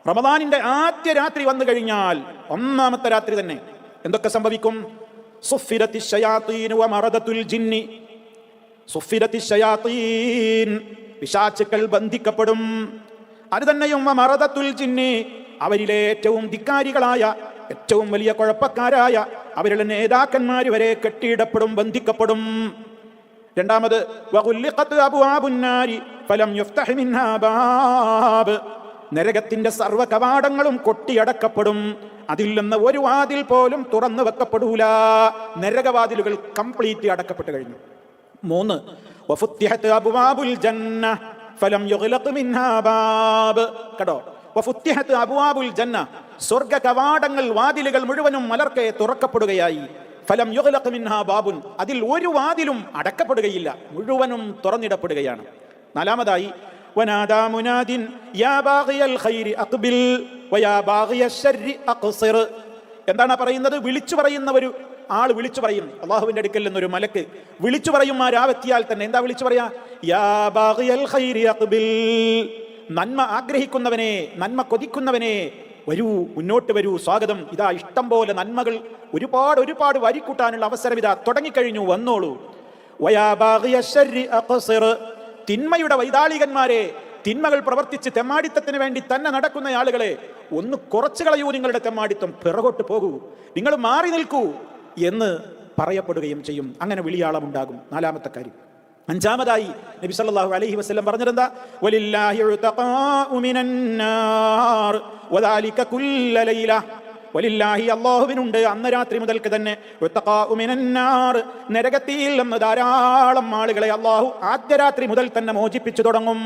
റമദാനിന്റെ ആദ്യ രാത്രി വന്നു കഴിഞ്ഞാൽ ഒന്നാമത്തെ രാത്രി തന്നെ എന്തൊക്കെ സംഭവിക്കും? സുഫിരത്തിശ് ശയാത്തീൻ വമറദത്തുൽ ജിന്നി. സുഫിരത്തിശ് ശയാത്തീൻ, പിശാചുക്കൾ ബന്ധിക്കപ്പെടും. അത് തന്നെയും വമറദത്തുൽ ജിന്നി, അവരിലെ ഏറ്റവും ധിക്കാരികളായ, ഏറ്റവും വലിയ കുഴപ്പക്കാരായ അവരുടെ നേതാക്കന്മാർ വരെ കെട്ടിയിടപ്പെടും, ബന്ധിക്കപ്പെടും. രണ്ടാമത് വഗുല്ലിഖത് അബ്വാബുൻ നാരി ഫലം യുഫ്തഹ് മിൻഹാ ബാബ്, നരകത്തിന്റെ സർവ്വ കവാടങ്ങളും കൊട്ടിയടക്കപ്പെടും, അതിൽ നിന്ന് ഒരു വാതിൽ പോലും തുറന്നു വെക്കപ്പെടൂല. നരകവാതിലുകൾ കംപ്ലീറ്റ് അടക്കപ്പെട്ട് കഴിഞ്ഞു. 3 വഫുത്തിഹത് അബ്വാബുൽ ജന്ന ഫലം യുഗ്ലഖ് മിൻഹാ ബാബ്. കണ്ടോ, വഫുത്തിഹത് അബ്വാബുൽ ജന്ന, സ്വർഗ്ഗ കവാടങ്ങൾ, വാതിലുകൾ മുഴുവനും മലർക്കെ തുറക്കപ്പെടുകയായി. ഫലം യുഗ്ലഖ് മിൻഹാ ബാബുൻ, അതിൽ ഒരു വാതിലും അടക്കപ്പെടുകയില്ല, മുഴുവനും തുറന്നിടപ്പെടുകയാണ്. 4-മതായി വനാദാ മുനാദിൻ യാ ബാഗിയൽ ഖൈരി അഖ്ബിൽ വയാ ബാഗിയശ് ശർരി അഖ്സിർ. എന്താണ് പറയുന്നത്? വിളിച്ചു പറയുന്ന ഒരു ആൾ വിളിച്ചു പറയും, അള്ളാഹുവിന്റെ അടുക്കൽ നിന്നൊരു മലക്ക് വിളിച്ചു പറയും. ആ രാവെത്തിയാൽ തന്നെ എന്താ വിളിച്ചു പറയാ? യാ ബാഗിയൽ ഖൈരി അഖ്ബിൽ, നന്മ ആഗ്രഹിക്കുന്നവനെ, നന്മ കൊതിക്കുന്നവനെ, വരൂ, മുന്നോട്ട് വരൂ, സ്വാഗതം. ഇതാ ഇഷ്ടം പോലെ നന്മകൾ, ഒരുപാട് വരിക്കൂട്ടാനുള്ള അവസരം ഇതാ തുടങ്ങിക്കഴിഞ്ഞു, വന്നോളൂ. വയാ ബാഗിയശ് ശർരി അഖ്സിർ, തിന്മയുടെ വൈതാളികന്മാരെ, തിന്മകൾ പ്രവർത്തിച്ച് തെമ്മാടിത്തത്തിന് വേണ്ടി തന്നെ നടക്കുന്ന ആളുകളെ, ഒന്ന് കുറച്ചു കളയൂ നിങ്ങളുടെ തെമ്മാടിത്തം, പിറകോട്ട് പോകൂ, നിങ്ങൾ മാറി നിൽക്കൂ എന്ന് പറയപ്പെടുകയും ചെയ്യും. അങ്ങനെ വിളിയാളമുണ്ടാകും. 4-മത്തെ കാര്യം. 5-മതായി നബി സല്ലല്ലാഹു അലൈഹി വസല്ലം പറഞ്ഞതെന്താ? വലില്ലാഹി ഉതഖാഉ മിനന്നാർ വദാലിക കുല്ല ലൈല. വലില്ലാഹി, അല്ലാഹുവിനുണ്ട് അന്ന് രാത്രി മുതൽക്ക് തന്നെ ഉതഖാഉ മിനന്നാർ, നരകത്തിൽ നിന്ന് ധാരാളം ആളുകളെ അല്ലാഹു ആദ്യ രാത്രി മുതൽ തന്നെ മോചിപ്പിച്ചു തുടങ്ങും.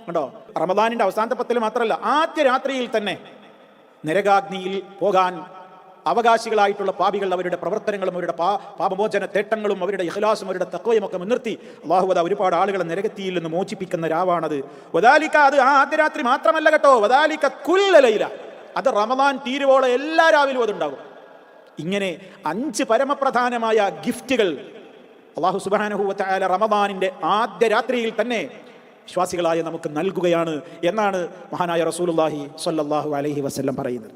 കണ്ടോ, റമദാനിന്റെ അവസാനത്തെ 10 മാത്രമല്ല, ആദ്യ രാത്രിയിൽ തന്നെ നരകാഗ്നിയിൽ പോകാൻ അവകാശികളായിട്ടുള്ള പാപികൾ അവരുടെ പ്രവർത്തനങ്ങളും അവരുടെ പാപമോചന തേട്ടങ്ങളും അവരുടെ ഇഖ്ലാസും അവരുടെ തഖ്വയും ഒക്കെ മുൻനിർത്തി അല്ലാഹു ഒരുപാട് ആളുകളെ നരകത്തിയിൽ നിന്ന് മോചിപ്പിക്കുന്ന രാവാണത്. വദാലിക, അത് ആ ആദ്യ രാത്രി മാത്രമല്ല കേട്ടോ, വദാലിക കുല്ല ലൈല, അത് റമദാൻ തീരുവോളം എല്ലാ രാവിലും അതുണ്ടാകും. ഇങ്ങനെ 5 പരമപ്രധാനമായ ഗിഫ്റ്റുകൾ അല്ലാഹു സുബ്ഹാനഹു വ തആല റമദാനിന്റെ ആദ്യ രാത്രിയിൽ തന്നെ വിശ്വാസികളായ നമുക്ക് നൽകുകയാണ് എന്നാണ് മഹാനായ റസൂലുള്ളാഹി സ്വല്ലല്ലാഹു അലൈഹി വസല്ലം പറയുന്നത്.